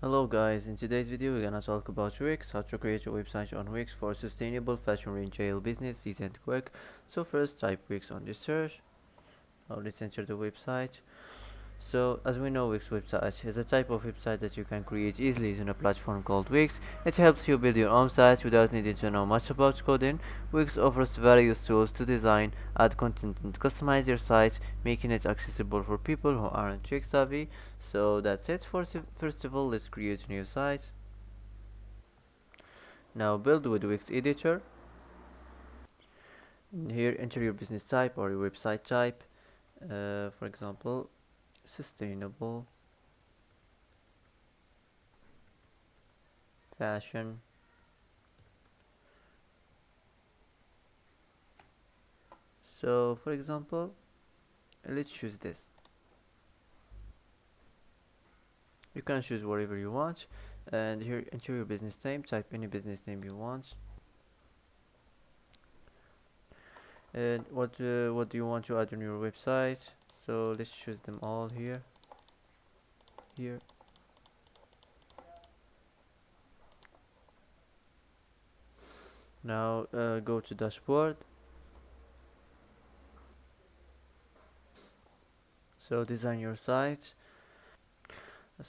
Hello guys, in today's video we're gonna talk about Wix, how to create a website on Wix for sustainable fashion retail business, easy and quick. So first type Wix on the search. Now let's enter the website. So as we know, Wix website is a type of website that you can create easily using a platform called Wix. It helps you build your own site without needing to know much about coding. Wix offers various tools to design, add content and customize your site, making it accessible for people who aren't tech savvy. So that's it. First of all, let's create a new site. Now build with Wix editor. Here enter your business type or your website type. For example, sustainable fashion. So for example, let's choose this. You can choose whatever you want, and here enter your business name. Type any business name you want. And what do you want to add on your website? So let's choose them all here. Here. Now go to dashboard. So design your site.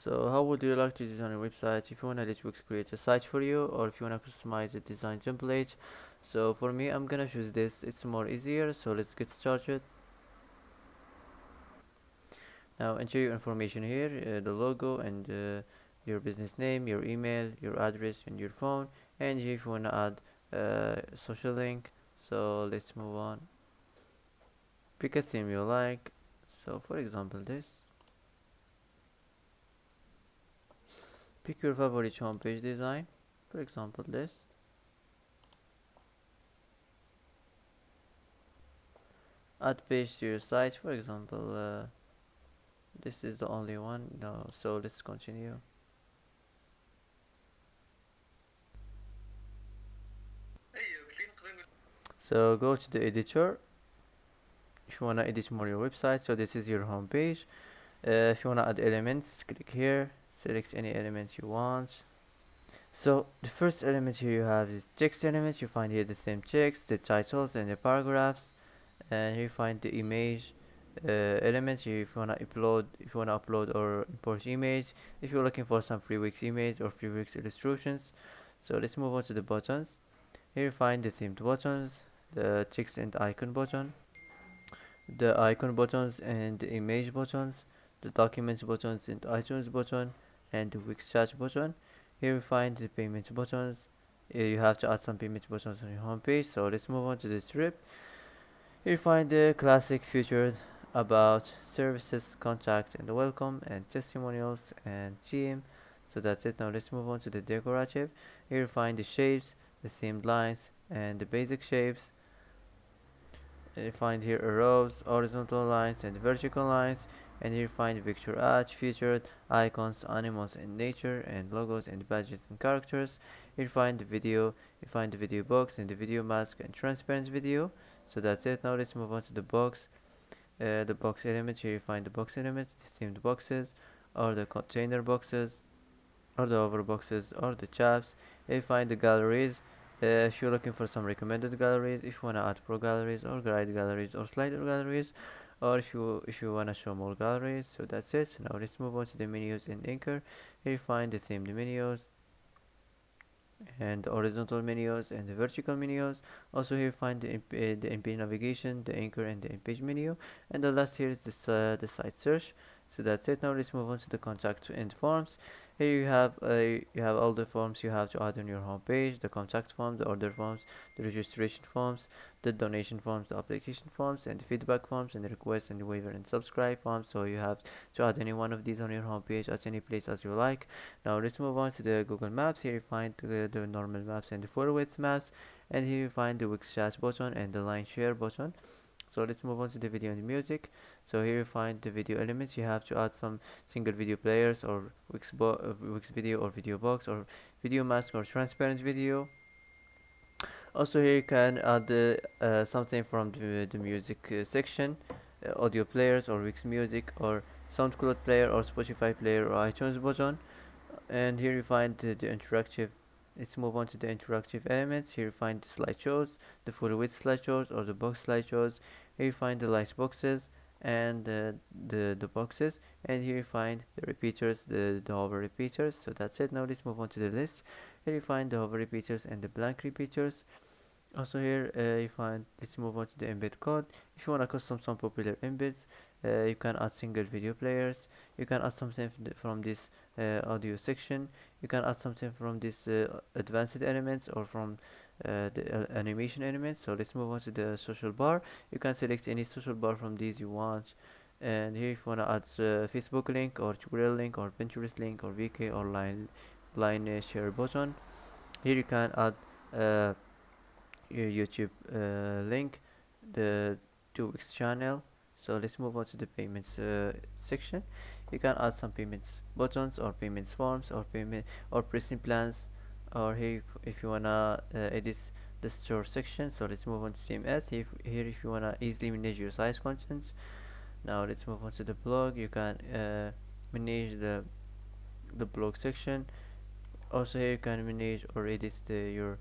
So how would you like to design a website? If you wanna let Wix create a site for you, or if you wanna customize the design template. So for me, I'm gonna choose this. It's more easier. So let's get started. Now enter your information here, the logo and your business name, your email, your address, and your phone. And if you wanna add social link, so let's move on. Pick a theme you like. So for example, this. Pick your favorite homepage design. For example, this. Add page to your site. For example, this is the only one. No, so let's continue. So go to the editor if you wanna edit more your website. So this is your home page. If you wanna add elements, click here, select any element you want. So the first element here you have is text element. You find here the same text, the titles and the paragraphs, and here you find the image element here if you wanna upload or import image, if you're looking for some free Wix image or free Wix illustrations. So let's move on to the buttons. Here you find the themed buttons, the text and icon button, the icon buttons and the image buttons, the documents buttons and iTunes button, and the Wix chat button. Here we find the payments buttons. You have to add some payment buttons on your home page. So let's move on to the strip. Here you find the classic featured about services, contact and welcome, and testimonials and theme. So that's it. Now let's move on to the decorative. Here you find the shapes, the themed lines, and the basic shapes. And you find here arrows, horizontal lines, and vertical lines. And here you find picture art, featured icons, animals and nature, and logos and badges and characters. Here you find the video. You find the video box and the video mask and transparent video. So that's it. Now let's move on to the box. The box element. Here you find the box elements, the themed boxes, or the container boxes, or the over boxes, or the tabs. Here you find the galleries. If you're looking for some recommended galleries, if you wanna add pro galleries or guide galleries or slider galleries, or if you wanna show more galleries. So that's it. Now let's move on to the menus in Anchor. Here you find the themed menus and the horizontal menus and the vertical menus. Also here you find the in-page navigation, the anchor and the in-page menu, and the last here is this, the site search. So that's it. Now let's move on to the contact and forms. Here you have all the forms you have to add on your home page: the contact form, the order forms, the registration forms, the donation forms, the application forms, and the feedback forms, and the request and the waiver and subscribe forms. So you have to add any one of these on your home page at any place as you like. Now let's move on to the Google Maps. Here you find the normal maps and the full width maps, and here you find the Wix chat button and the line share button. So let's move on to the video and music. So here you find the video elements. You have to add some single video players or Wix video or video box or video mask or transparent video. Also here you can add something from the music section, audio players or Wix music or SoundCloud player or Spotify player or iTunes button. And here you find the interactive. Let's move on to the interactive elements. Here you find the slideshows, the full width slideshows or the box slideshows. Here you find the light boxes and the boxes, and here you find the repeaters, the hover repeaters. So that's it. Now let's move on to the list. Here you find the hover repeaters and the blank repeaters. Also here you find, let's move on to the embed code. If you want to custom some popular embeds, you can add single video players. You can add something from this audio section. You can add something from this advanced elements or from the animation elements. So let's move on to the social bar. You can select any social bar from these you want. And here if you want to add Facebook link or tutorial link or Pinterest link or VK or line share button. Here you can add uh, your YouTube link, the 2x channel. So let's move on to the payments section. You can add some payments buttons or payments forms or payment or pricing plans, or here if you wanna edit the store section. So let's move on to CMS. Here if you wanna easily manage your size contents. Now let's move on to the blog. You can manage the blog section. Also here you can manage or edit your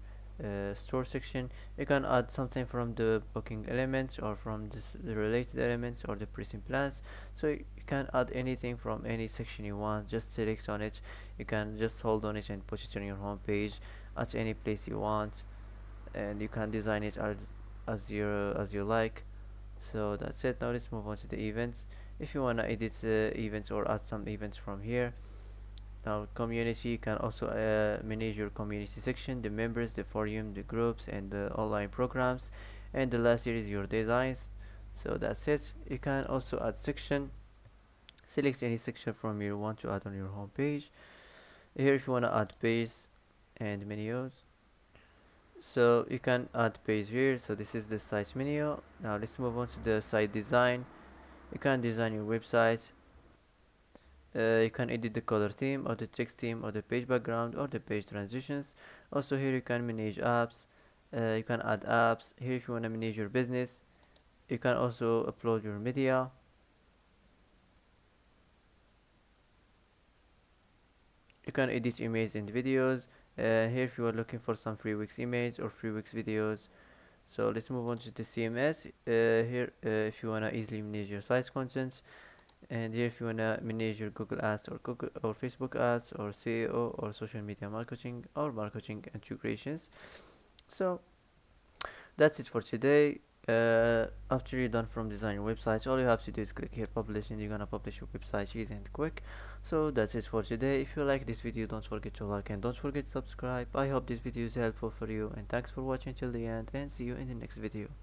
store section. You can add something from the booking elements or from the related elements or the pricing plans. So you can add anything from any section you want. Just select on it. You can just hold on it and put it on your home page at any place you want, and you can design it as you like. So that's it. Now let's move on to the events. If you wanna edit events or add some events from here. Now community, you can also manage your community section, the members, the forum, the groups, and the online programs. And the last here is your designs. So that's it. You can also add section. Select any section from you want to add on your home page. Here if you want to add page and menus, so you can add page here. So this is the site menu. Now let's move on to the site design. You can design your website. You can edit the color theme or the text theme or the page background or the page transitions. Also here you can manage apps. You can add apps. Here if you want to manage your business, you can also upload your media. You can edit images and videos. Here if you are looking for some free weeks images or free weeks videos. So let's move on to the CMS. Here if you want to easily manage your site contents, and here if you wanna manage your Google ads or Google or Facebook ads or SEO or social media marketing or marketing integrations. So that's it for today. After you're done from designing websites, all you have to do is click here publish, and you're gonna publish your website easy and quick. So that's it for today. If you like this video, don't forget to like and don't forget to subscribe. I hope this video is helpful for you, and thanks for watching till the end, and see you in the next video.